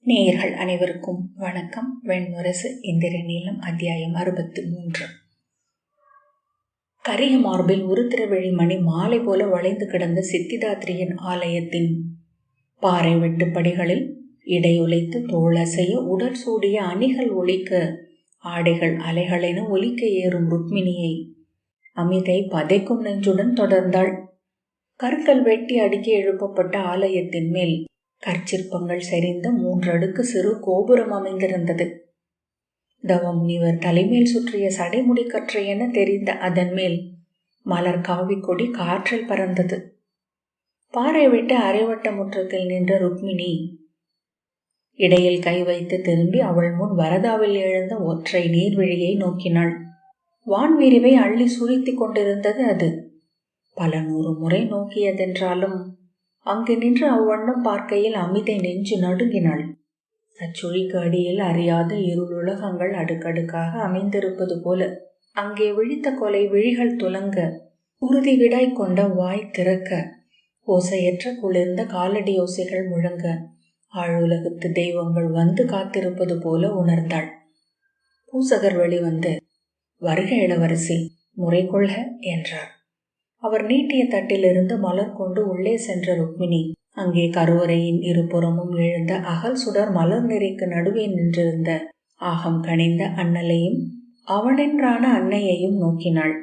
நேயர்கள் அனைவருக்கும் வணக்கம். வெண்முரசு இந்திர நீளம் அத்தியாயம் 63. கரிய மார்பில் உருத்திரவெளி மணி மாலை போல வளைந்து கிடந்த சித்திதாத்ரியின் ஆலயத்தின் பாறை வெட்டுப்படிகளில் இடையுலைத்து தோளசைய உடல் சூடிய அணிகள் ஒலிக்க ஆடைகள் அலைகளென ஒலிக்க ஏறும் ருக்மிணியை அமிதை பதைக்கும் நெஞ்சுடன் தொடர்ந்தாள். கற்கள் வெட்டி அடுக்கி எழுப்பப்பட்ட ஆலயத்தின் மேல் கற்சிற்பங்கள் செறிந்த 3 அடுக்கு சிறு கோபுரம் அமைந்திருந்தது. தவமுனிவர் தலைமேல் சுற்றிய சடைமுடி கற்றை என தெரிந்த அதன் மேல் மலர் காவிக்கொடி காற்றில் பறந்தது. பாறை விட்டு அரைவட்ட முற்றத்தில் நின்ற ருக்மிணி இடையில் கை வைத்து திரும்பி அவள் முன் வரதாவில் எழுந்த ஒற்றை நீர்விழியை நோக்கினாள். வான்வீரிவை அள்ளி சுழித்து கொண்டிருந்தது அது. பல 100 முறை நோக்கியதென்றாலும் அங்கு நின்று அவ்வண்ணம் பார்க்கையில் அமிதை நெஞ்சு நடுங்கினாள். அச்சுழிக்கு அடியில் அறியாத இருளுலகங்கள் அடுக்கடுக்காக அமைந்திருப்பது போல அங்கே விழித்த கொலை விழிகள் துலங்க, உறுதி விடாய் கொண்ட வாய் திறக்க, ஓசையற்ற குளிர்ந்த காலடி ஓசைகள் முழங்க ஆழுலகத்து தெய்வங்கள் வந்து காத்திருப்பது போல உணர்ந்தாள். பூசகர் வெளிவந்து, "வருக இளவரசி, முறை கொள்க" என்றார். அவர் நீட்டிய தட்டிலிருந்து மலர் கொண்டு உள்ளே சென்ற ருக்மிணி அங்கே கருவறையின் இருபுறமும் எழுந்த அகல் சுடர் மலர் நெறிக்கு நடுவே நின்றிருந்த ஆகம் கனிந்த அண்ணலையும் அவனென்றான அன்னையையும் நோக்கினாள்.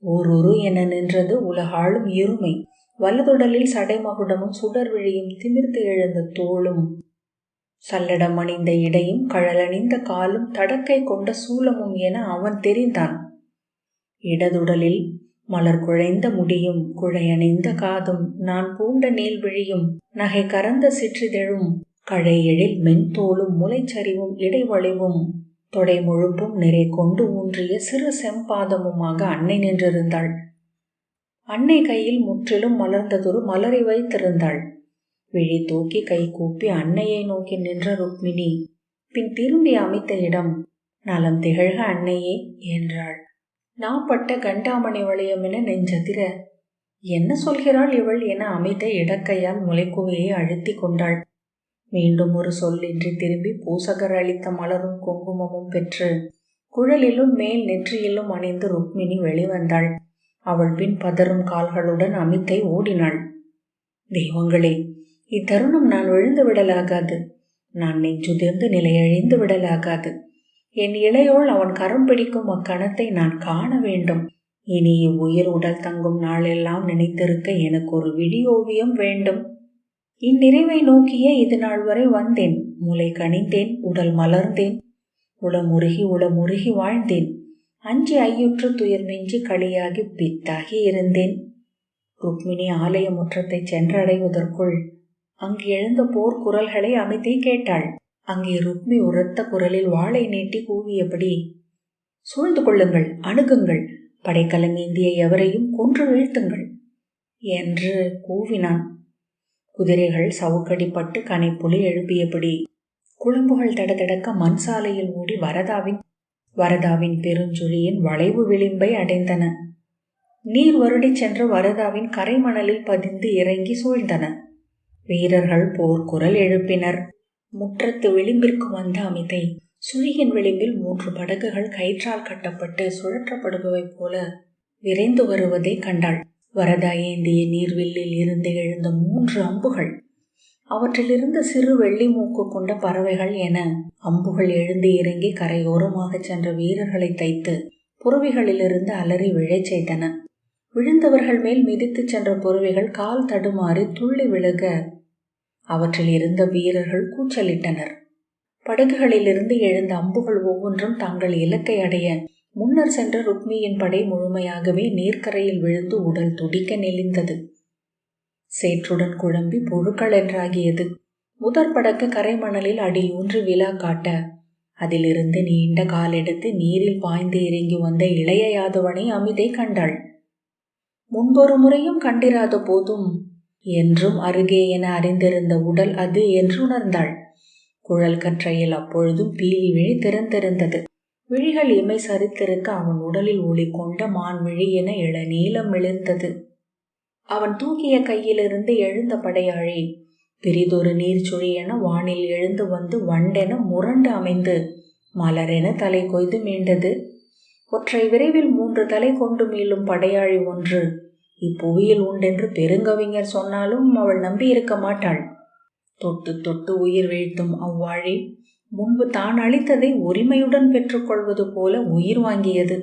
ஊருரு என நின்றது உலகாளும் இருமை. வலதுடலில் சடைமகுடமும் சுடர் விழியும் திமிர்ந்து எழுந்த தோளும் சல்லடம் அணிந்த இடையும் கழலணிந்த காலும் தடக்கை கொண்ட சூலமும் என அவன் தெரிந்தான். இடதுடலில் மலர் குழைந்த முடியும் குழையணிந்த காதும் நான் பூண்ட நீள்விழியும் நகை கரந்த சிற்றிதழும் கழை எழில் மென்தோளும் முளைச்சரிவும் இடைவளைவும் தொடை முழுப்பும் நிறை கொண்டு ஊன்றிய சிறு செம்பாதமுமாக அன்னை நின்றிருந்தாள். அன்னை கையில் முற்றிலும் மலர்ந்ததொரு மலரை வைத்திருந்தாள். விழி தூக்கி கை கூப்பி அன்னையை நோக்கி நின்ற ருக்மிணி பின் திரும்பி அமித்தையிடம், "நலம் திகழ்க அன்னையே" என்றாள். நாப்பட்ட கண்டாமணி வளையம் என நெஞ்சதிர, என்ன சொல்கிறாள் இவள் என அமிதை இடக்கையால் முளைக்குவையை அழுத்தி கொண்டாள். மீண்டும் ஒரு சொல்லின்றி திரும்பி பூசகர் அளித்த மலரும் குங்குமமும் பெற்று குழலிலும் மேல் நெற்றியிலும் அணிந்து ருக்மிணி வெளிவந்தாள். அவள் பின் பதறும் கால்களுடன் அமிதை ஓடினாள். தெய்வங்களே, இத்தருணம் நான் விழுந்து விடலாகாது. நான் நெஞ்சுதிர்ந்து நிலையழிந்து விடலாகாது. என் இளையோள் அவன் கரம் பிடிக்கும் அக்கணத்தை நான் காண வேண்டும். இனி இவ்வுயிர் உடல் தங்கும் நாளெல்லாம் நினைத்திருக்க எனக்கு ஒரு விடியோவியம் வேண்டும். இந்நிறைவை நோக்கியே இது நாள் வரை வந்தேன். மூளை கனிந்தேன், உடல் மலர்ந்தேன், உளமுருகி வாழ்ந்தேன். அஞ்சி ஐயுற்று துயர் நெஞ்சி களியாகி பித்தாகி இருந்தேன். ருக்மிணி ஆலய முற்றத்தை சென்றடைவதற்குள் அங்கு எழுந்த போர்க்குரல்களை அமிதை கேட்டாள். அங்கே ருக்மி உரத்த குரலில் வாளை நீட்டி கூவியபடி, "சூழ்ந்து கொள்ளுங்கள், அணுகுங்கள், படைக்கலமேந்திய எவரையும் கொன்று வீழ்த்துங்கள்" என்று கூவினான். குதிரைகள் சவுக்கடிப்பட்டு கனைப்புலி எழுப்பியபடி குழம்புகள் தடதடக்க மண் சாலையில் ஓடி வரதாவின் பெருஞ்சுழியின் வளைவு விளிம்பை அடைந்தன. நீர் வருடி சென்ற வரதாவின் கரைமணலில் பதிந்து இறங்கி சூழ்ந்தன. வீரர்கள் போர்க்குரல் எழுப்பினர். முற்றத்து விளிம்பிற்கு வந்த அமிதை சுழியின் விளிம்பில் 3 படகுகள் கயிற்றால் கட்டப்பட்டு சுழற்றப்படுபவை போல விரைந்து வருவதை கண்டாள். வரதா ஏந்திய நீர்வில்லில் இருந்து எழுந்த 3 அம்புகள், அவற்றிலிருந்து சிறு வெள்ளி மூக்கு கொண்ட பறவைகள் என அம்புகள் எழுந்து இறங்கி கரையோரமாக சென்ற வீரர்களை தைத்து புறவிகளிலிருந்து அலறி விழச் செய்தன. விழுந்தவர்கள் மேல் மிதித்து சென்ற புறவிகள் கால் தடுமாறி துள்ளி விழுக அவற்றில் இருந்த வீரர்கள் கூச்சலிட்டனர். படகுகளிலிருந்து எழுந்த அம்புகள் ஒவ்வொன்றும் தங்கள் இலக்கை அடைய முன்னர் சென்ற ருக்மியின் படை முழுமையாகவே நீர்க்கரையில் விழுந்து உடல் துடிக்க நெளிந்தது. சேற்றுடன் குழம்பி புழுக்கள் என்றாகியது. முதற் படகு கரைமணலில் அடியூன்றி விழா காட்ட அதிலிருந்து நீண்ட காலெடுத்து நீரில் பாய்ந்து இறங்கி வந்த இளைய யாதவனை அமிதை கண்டாள். முன்பொரு முறையும் கண்டிராத போதும் என்றும் அருகே என அறிந்திருந்த உடல் அது என்று உணர்ந்தாள். குழல் கற்றையில் அப்பொழுதும் பீலி விழி திறந்திருந்தது. விழிகள் இமை சரித்திருக்க அவன் உடலில் ஒளி கொண்ட மான் விழி என இளநீலம் மிளிர்ந்தது. அவன் தூக்கிய கையிலிருந்து எழுந்த படையாழி பிரிதொரு நீர்ச்சுழி என வானில் எழுந்து வந்து வண்டென முரண்டு அமைந்து மலரென தலை கொய்து மீண்டது. ஒற்றை விரைவில் 3 தலை கொண்டு மீளும் படையாழி ஒன்று இப்புவியில் உண்டென்று பெருங்கவிஞர் சொன்னாலும் அவள் நம்பியிருக்க மாட்டாள். தொட்டு தொட்டு உயிர் வீழ்த்தும் அவ்வாழி முன்பு தான் அளித்ததை உரிமையுடன் பெற்றுக்கொள்வது போல உயிர் வாங்கியது.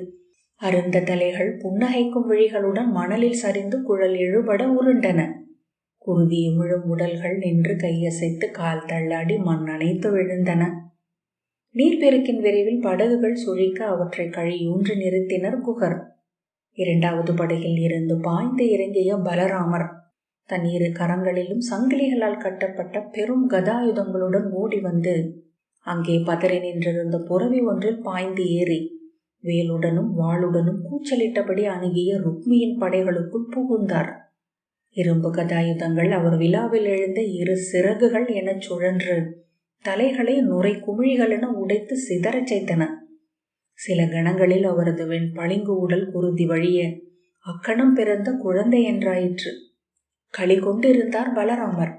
அருந்த தலைகள் புன்னகைக்கும் விழிகளுடன் மணலில் சரிந்து குழல் இழுபட உருண்டன. குருதி விழும் உடல்கள் நின்று கையசைத்து கால் தள்ளாடி மண் அணைத்து விழுந்தன. நீர்ப்பெருக்கின் விரைவில் படகுகள் சுழிக்க அவற்றை கழியூன்று நிறுத்தினர் குகர். 2வது படகில் இருந்து பாய்ந்து இறங்கிய பலராமர் தன் 2 கரங்களிலும் சங்கிலிகளால் கட்டப்பட்ட பெரும் கதாயுதங்களுடன் ஓடி வந்து அங்கே பதறி நின்றிருந்த புறவி ஒன்றில் பாய்ந்து ஏறி வேலுடனும் வாளுடனும் கூச்சலிட்டபடி அணுகிய ருக்மியின் படைகளுக்குள் புகுந்தார். இரும்பு கதாயுதங்கள் அவர் விழாவில் எழுந்த 2 சிறகுகள் எனச் சுழன்று தலைகளை நுரை குமிழிகள் என உடைத்து சிதறச் செய்தன. சில கணங்களில் அவரது வெண் பளிங்கு உடல் குருதி வழிய அக்கணம் பிறந்த குழந்தை என்றாயிற்று. களி கொண்டிருந்தார் பலராமர்.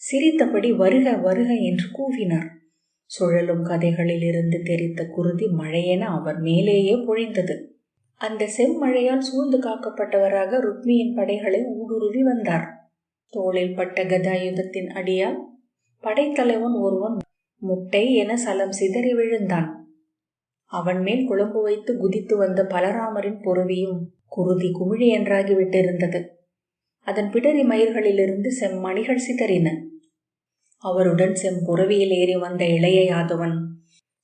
சிரித்தபடி வருக வருக என்று கூவினார். சுழலும் கதைகளில் இருந்து தெரித்த குருதி மழையென அவர் மேலேயே பொழிந்தது. அந்த செம்மழையால் சூழ்ந்து காக்கப்பட்டவராக ருக்மியின் படைகளை ஊடுருவி வந்தார். தோளில் பட்ட கதாயுதத்தின் அடியால் படைத்தலைவன் ஒருவன் முட்டை என சலம் சிதறி விழுந்தான். அவன் மேல் குழம்பு வைத்து குதித்து வந்த பலராமரின் புறவியும் குருதி குமிழி என்றாகிவிட்டிருந்தது. அதன் பிடரி மயிர்களிலிருந்து செம்மணிகள் சிதறின. அவருடன் செம்புறவியில் ஏறி வந்த இளைய யாதவன்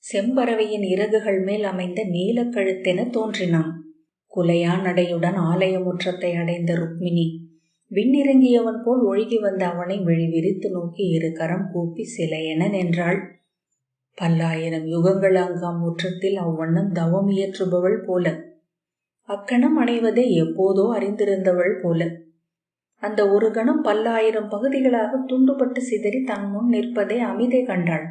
செம்பறவையின் இறகுகள் மேல் அமைந்த நீலக்கழுத்தென தோன்றினான். குலையா நடையுடன் ஆலய முற்றத்தை அடைந்த ருக்மிணி விண்ணிறங்கியவன் போல் ஒழுகி வந்த அவனை விழிவிரித்து நோக்கி 2 கரம் கூப்பி சிலையென நின்றாள். 1000 யுகங்கள் அங்காம் முற்றத்தில் அவ்வண்ணம் தவம் இயற்றுபவள் போல, அக்கணம் அணைவதை எப்போதோ அறிந்திருந்தவள் போல. அந்த ஒரு கணம் 1000 பகுதிகளாக துண்டுபட்டு சிதறி தன் முன் நிற்பதை அமிதை கண்டாள்.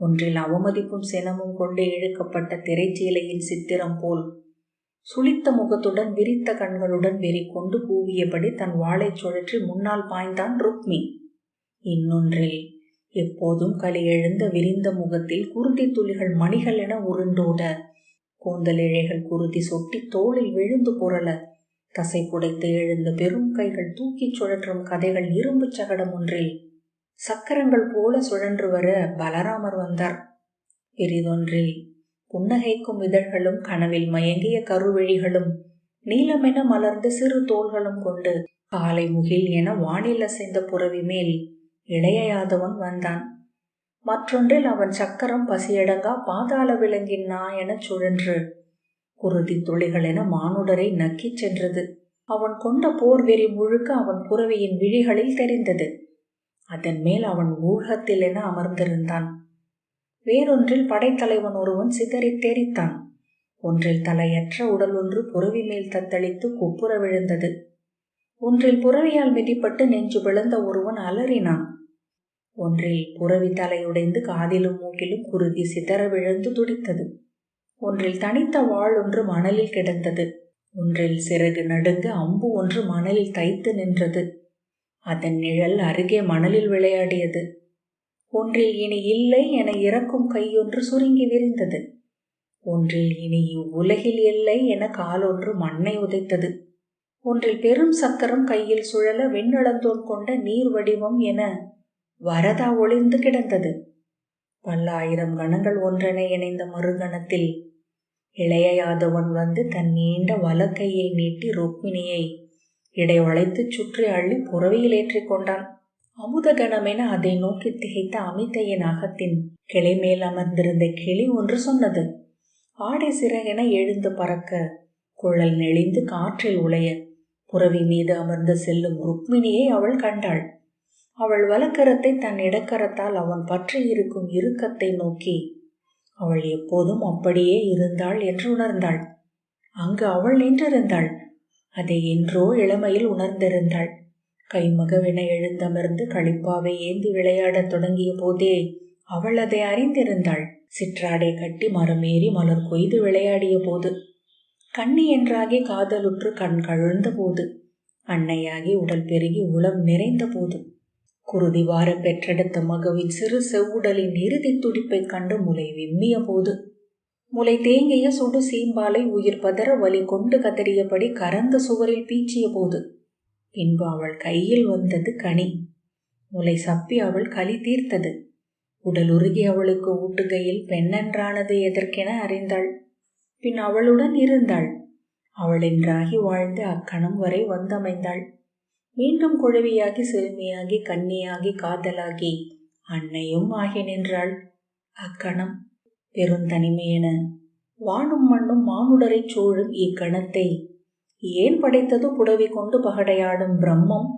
ஒன்றில் அவமதிப்பும் சினமும் கொண்டு இழுக்கப்பட்ட திரைச்சீலையின் சித்திரம் போல் சுளித்த முகத்துடன் விரித்த கண்களுடன் வெறி கொண்டு கூவியபடி தன் வாளை சுழற்றி முன்னால் பாய்ந்தான் ருக்மி. இன்னொன்றில் எப்போதும் களி எழுந்த விரிந்த முகத்தில் குருதி துளிகள் மணிகள் என உருண்டோட, கூந்தல் இழைகள் குருதி சொட்டி தோளில் விழுந்து புரள, தசை புடைத்து எழுந்த பெரும் கைகள் தூக்கிச் சுழற்றும் கதைகள் இரும்பு சகடம் ஒன்றில் சக்கரங்கள் போல சுழன்று வர பலராமர் வந்தார். பெரிதொன்றில் புன்னகைக்கும் இதழ்களும் கனவில் மயங்கிய கருவிழிகளும் நீலமென மலர்ந்த சிறு தோள்களும் கொண்டு காலை முகில் என வானில் அசைந்த புறவி மேல் இளைய யாதவன் வந்தான். மற்றொன்றில் அவன் சக்கரம் பசியடங்கா பாதாள விலங்கின் நா எனச் சுழன்று குருதி துளிகள் என மானுடரை நக்கிச் சென்றது. அவன் கொண்ட போர் வெறி முழுக்க அவன் புறவியின் விழிகளில் தெரிந்தது. அதன் மேல் அவன் ஊழகத்தில் என அமர்ந்திருந்தான். வேறொன்றில் படைத்தலைவன் ஒருவன் சிதறி தெரித்தான். ஒன்றில் தலையற்ற உடல் ஒன்று புறவி மேல் தத்தளித்து குப்புற விழுந்தது. ஒன்றில் புறவியால் மிதிப்பட்டு நெஞ்சு விழுந்த ஒருவன் அலறினான். ஒன்றில் புறவி தலையுடைந்து காதிலும் மூக்கிலும் குருதி சிதற விழுந்து துடித்தது. ஒன்றில் தனித்த வாள் ஒன்று மணலில் கிடந்தது. ஒன்றில் சிறகு நடுங்க அம்பு ஒன்று மணலில் தைத்து நின்றது. அதன் நிழல் அருகே மணலில் விளையாடியது. ஒன்றில் இனி இல்லை என இறக்கும் கையொன்று சுருங்கி விரிந்தது. ஒன்றில் இனி இவ்வுலகில் இல்லை என காலொன்று மண்ணை உதைத்தது. ஒன்றில் பெரும் சக்கரம் கையில் சுழல வெண்ணிழந்தோன் கொண்ட நீர் வடிவம் என வரதா ஒளிந்து கிடந்தது. 1000 கணங்கள் ஒன்றென இணைந்த மறுகணத்தில் இளைய யாதவன் வந்து தன் நீண்ட வலக்கையை நீட்டி ருக்மிணியை இடை வளைத்துச் சுற்றி அள்ளி புறவியில் ஏற்றிக் கொண்டான். அமுத கணமென அதை நோக்கி திகைத்த அமிதையின் அகத்தின் கிளை மேல் அமர்ந்திருந்த கிளி ஒன்று சொன்னது. ஆடை சிறகென எழுந்து பறக்க, குழல் நெளிந்து காற்றில் உளைய, புறவி மீது அமர்ந்து செல்லும் ருக்மிணியை அவள் கண்டாள். அவள் வலக்கரத்தை தன் இடக்கரத்தால் அவன் பற்றி இருக்கும் இறுக்கத்தை நோக்கி அவள் எப்போதும் அப்படியே இருந்தாள் என்று உணர்ந்தாள். அங்கு அவள் நின்றிருந்தாள். அதை என்றோ இளமையில் உணர்ந்திருந்தாள். கைமகவென எழுந்தமர்ந்து களிப்பாவை ஏந்தி விளையாடத் தொடங்கிய போதே அவள் அதை அறிந்திருந்தாள். சிற்றாடை கட்டி மரமேறி மலர் கொய்து விளையாடிய போது, கண்ணி என்றாகி காதலுற்று கண் கழுந்த போது, அன்னையாகி உடல் பெருகி உளம் நிறைந்த போது, குருதி வார பெற்றெடுத்த மகவின் சிறு செவ்வுடலின் இறுதி துடிப்பை கண்டு முலை விம்மிய போது, முலை தேங்கிய சுடு சீம்பாலை உயிர் பதற வலி கொண்டு கதறியபடி கரந்த சுவரில் பீச்சிய போது, பின்பு அவள் கையில் வந்தது கனி. முலை சப்பி அவள் களி தீர்த்தது. உடல் உருகி அவளுக்கு ஊட்டுகையில் பெண்ணென்றானது எதற்கென அறிந்தாள். பின் அவளுடன் இருந்தாள். அவள் என்றாகி வாழ்ந்து அக்கணம் வரை வந்தமைந்தாள். மீண்டும் குழவியாகி சிறுமியாகி கன்னியாகி காதலாகி அன்னையும் ஆகி நின்றாள். அக்கணம் பெருந்தனிமையென வானும் மண்ணும் மானுடரை சூழும் இக்கணத்தை ஏன் படைத்தது புடவி கொண்டு பகடையாடும் பிரம்மம்?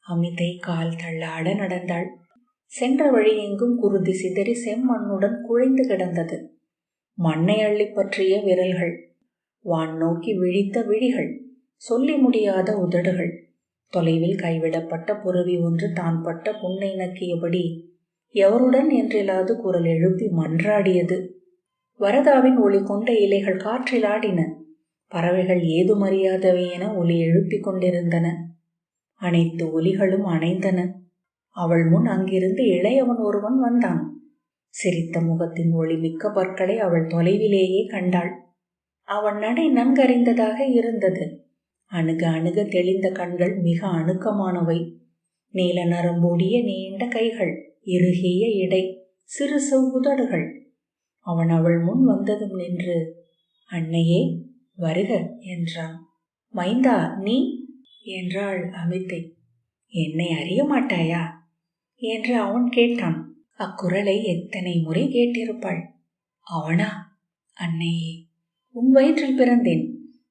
அமிதை கால் தள்ளாட நடந்தாள். சென்ற வழி எங்கும் குருதி சிதறி செம்மண்ணுடன் குழைந்து கிடந்தது. மண்ணை அள்ளி பற்றிய விரல்கள், வான் நோக்கி விழித்த விழிகள், சொல்லி முடியாத உதடுகள், தொலைவில் கைவிடப்பட்ட புரவி ஒன்று தான் பட்ட புண்ணை நக்கியபடி எவருடன் என்றில்லாது குரல் எழுப்பி மன்றாடியது. வரதாவின் ஒளி கொண்ட இலைகள் காற்றில் ஆடின. பறவைகள் ஏதுமறியாதவை என ஒலி எழுப்பிக் கொண்டிருந்தன. அனைத்து ஒலிகளும் அணைந்தன. அவள் முன் அங்கிருந்து இளையவன் ஒருவன் வந்தான். சிரித்த முகத்தின் ஒளி மிக்க பற்களை அவள் தொலைவிலேயே கண்டாள். அவன் நடை நன்கறிந்ததாக இருந்தது. அணுக அணுக தெளிந்த கண்கள் மிக அணுக்கமானவை. நீல நரம்பூடிய நீண்ட கைகள், இறுகிய இடை, சிறு செவ்வுதடுகள். அவன் அவள் முன் வந்ததும் நின்று, "அன்னையே வருக" என்றான். "மைந்தா நீ?" என்றாள் அமித்தை. "என்னை அறிய மாட்டாயா?" என்று அவன் கேட்டான். அக்குரலை எத்தனை முறை கேட்டிருப்பாள். அவனா? "அன்னையே, உன் வயிற்றில் பிறந்தேன்.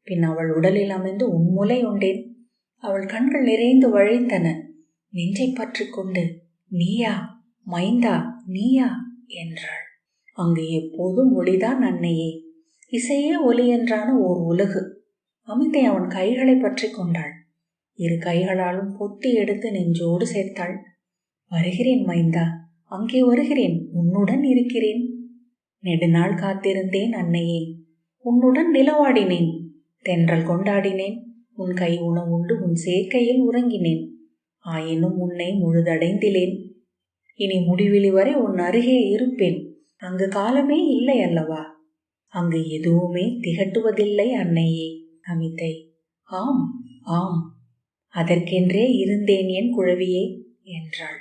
பின் அவள் உடலில் அமைந்து உன்முலை உண்டேன்." அவள் கண்கள் நிறைந்து வழிந்தன. நெஞ்சை பற்றி கொண்டு, "நீயா மைந்தா, நீயா?" என்றாள். அங்கு எப்போதும் ஒளிதான் அன்னையே. இசையே ஒலி என்றான ஓர் உலகு. அமித்தை அவன் கைகளை பற்றி கொண்டாள். இரு கைகளாலும் பொத்தி எடுத்து நெஞ்சோடு சேர்த்தாள். "வருகிறேன் மைந்தா, அங்கே வருகிறேன், உன்னுடன் இருக்கிறேன். நெடுநாள் காத்திருந்தேன் அன்னையே. உன்னுடன் நிலவாடினேன், தென்றல் கொண்டாடினேன், உன் கை உணவுண்டு உன் சேர்க்கையில் உறங்கினேன். ஆயினும் உன்னை முழுதடைந்திலேன். இனி முடிவிலி வரை உன் அருகே இருப்பேன். அங்கு காலமே இல்லை அல்லவா? அங்கு எதுவுமே திகட்டுவதில்லை அன்னையே." அமித்தை: "ஆம் ஆம், அதற்கென்றே இருந்தேன் என் குழவியே" என்றாள்.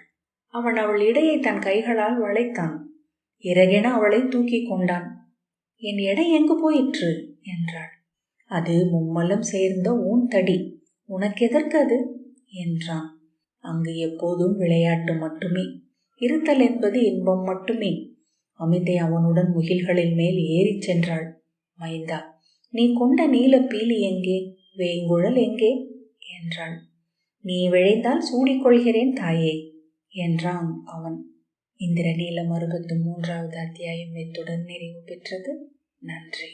அவன் அவள் இடையை தன் கைகளால் வளைத்தான். இறகென அவளை தூக்கி கொண்டான். "என் எடை எங்கு போயிற்று?" என்றாள். "அது மும்மலம் சேர்ந்த ஊன் தடி, உனக்கெதற்கு அது?" என்றான். அங்கு எப்போதும் விளையாட்டு மட்டுமே, இருத்தல் என்பது இன்பம் மட்டுமே. அமிதை அவனுடன் முகில்களின் மேல் ஏறிச் சென்றாள். "மைந்தா, நீ கொண்ட நீல பீலி எங்கே? வேங்குழல் எங்கே?" என்றாள். "நீ விழைந்தால் சூடிக்கொள்கிறேன் தாயே" என்றான் அவன். இந்திரநீலம் 63வது அத்தியாயம் இத்துடன் நிறைவு பெற்றது. நன்றி.